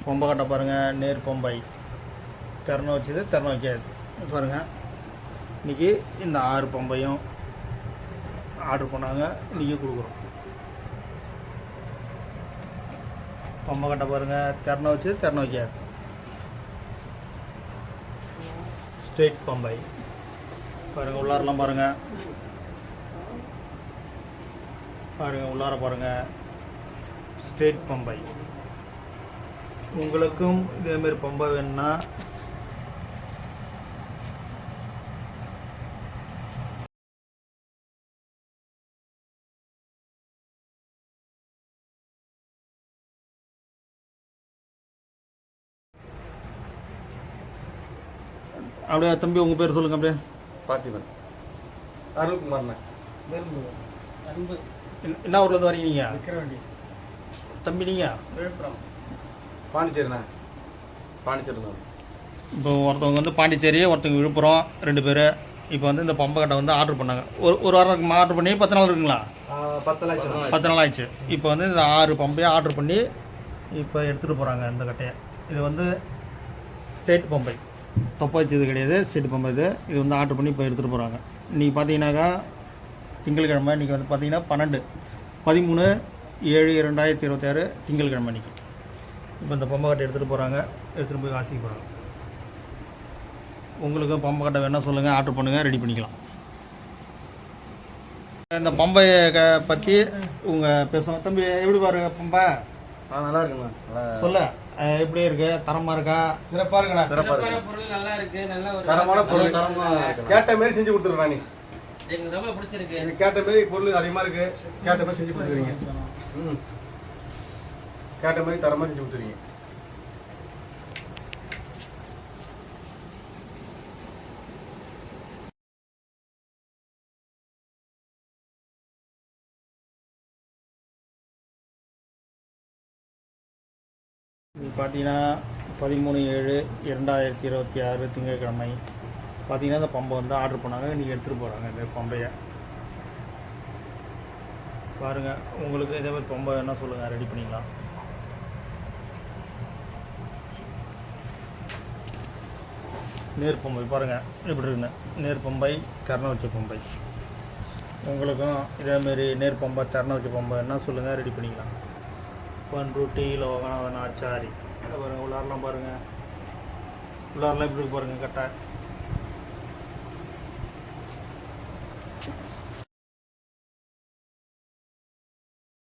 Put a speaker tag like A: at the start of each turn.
A: பொம்பை கட்டை பாருங்கள், நேர் பொம்பை, திறனை வச்சது திறனை வைக்காது பாருங்கள். இன்றைக்கி இந்த 6 பொம்பையும் ஆர்டர் பண்ணாங்க, இன்றைக்கி கொடுக்குறோம். பொம்பை கட்டை பாருங்கள், திறனை வச்சது திறனை வைக்காது, ஸ்ட்ரெயிட் பொம்பை பாருங்கள். உள்ளாரெலாம் பாருங்கள், உள்ளார பாருங்கள், ஸ்ட்ரெயிட் பொம்பை. உங்களுக்கும் இதேமாரி பொம்பை வேணும்னா அப்படியே தம்பி உங்கள் பேர் சொல்லுங்கள். அப்படியே
B: பார்த்திபன், அருள்குமார்ண்ணா,
C: அன்பு.
A: என்ன ஊர்லேருந்து வரீங்க நீங்கள்?
C: விக்கிரவாண்டி.
A: தம்பி நீங்கள்?
C: விழுப்புரம்.
B: பாண்டிச்சேரிண்ணா, பாண்டிச்சேரிண்ணா.
A: இப்போ ஒருத்தவங்க வந்து பாண்டிச்சேரி, ஒருத்தவங்க விழுப்புரம், 2 பேர். இப்போ வந்து இந்த பொம்பை கட்டை வந்து ஆர்டர் பண்ணாங்க. ஒரு வாரம் ஆர்டர் பண்ணி 10 நாள் இருக்குங்களா?
B: 10 நாள்
A: 10 நாள் ஆயிடுச்சு. இப்போ வந்து இந்த 6 பொம்பையை ஆர்டர் பண்ணி இப்போ எடுத்துகிட்டு போகிறாங்க இந்த கட்டையை. இது வந்து ஸ்ட்ரெயிட் பொம்பை, தொப்பை வச்சது கிடையாது, ஸ்ட்ரெயிட் பொம்பை. இது வந்து ஆர்டர் பண்ணி இப்போ எடுத்துகிட்டு போகிறாங்க. இன்றைக்கி பார்த்தீங்கன்னாக்கா திங்கட்கிழமை. இன்றைக்கி வந்து பார்த்தீங்கன்னா 12/13/2026 திங்கட்கிழமை இன்றைக்கி. இப்போ இந்த பொம்பை கட்டை எடுத்துகிட்டு போகிறாங்க, எடுத்துகிட்டு போய் வாசிக்க போகிறாங்க. உங்களுக்கு பொம்பை கட்டை வேணால் சொல்லுங்கள், ஆர்டர் பண்ணுங்கள், ரெடி பண்ணிக்கலாம். இந்த பொம்பையை பற்றி உங்கள் பேசுவோம். தம்பி எப்படி பாருங்க பொம்பை?
B: நல்லா இருக்குண்ணா.
A: சொல்ல எப்படி இருக்கு? தரமாக இருக்கா?
B: சிறப்பாக இருக்குண்ணா.
C: சிறப்பான பொருள், நல்லா இருக்கு. நல்ல ஒரு
B: தரமான பொருள், கேட்ட மாரி செஞ்சு கொடுத்துருக்கா. நீ
C: எனக்கு ரொம்ப பிடிச்சிருக்கு.
B: கேட்ட மாரி பொருள் அதிகமாக இருக்கு, கேட்ட மாதிரி செஞ்சு கொடுத்துருக்கீங்க. கேட்ட மாதிரி தரமாக செஞ்சு கொடுத்துருக்கீங்க.
A: இது பார்த்தீங்கன்னா 13/7/2026 திங்கட்கிழமை பார்த்தீங்கன்னா இந்த பம்பை வந்து ஆர்டர் பண்ணாங்க, இன்றைக்கி எடுத்துகிட்டு போகிறாங்க. இந்த பம்பையை பாருங்கள். உங்களுக்கு இதே மாதிரி பொம்பை வேணால் சொல்லுங்கள், ரெடி பண்ணிக்கலாம். நேர் பொம்பை பாருங்கள் எப்படி இருக்குன்னு. நேர் பொம்பை, திறனை வச்ச பொம்பை. உங்களுக்கும் இதேமாரி நேர் பொம்பை, திறனை வச்ச பொம்பை என்ன சொல்லுங்கள், ரெடி பண்ணிக்கலாம். பண்ருட்டி லோகநாதன் ஆச்சாரி பாருங்கள். உள்ளாரெலாம் பாருங்கள், உள்ளாரெலாம் எப்படி இருக்கு பாருங்கள் கட்டை.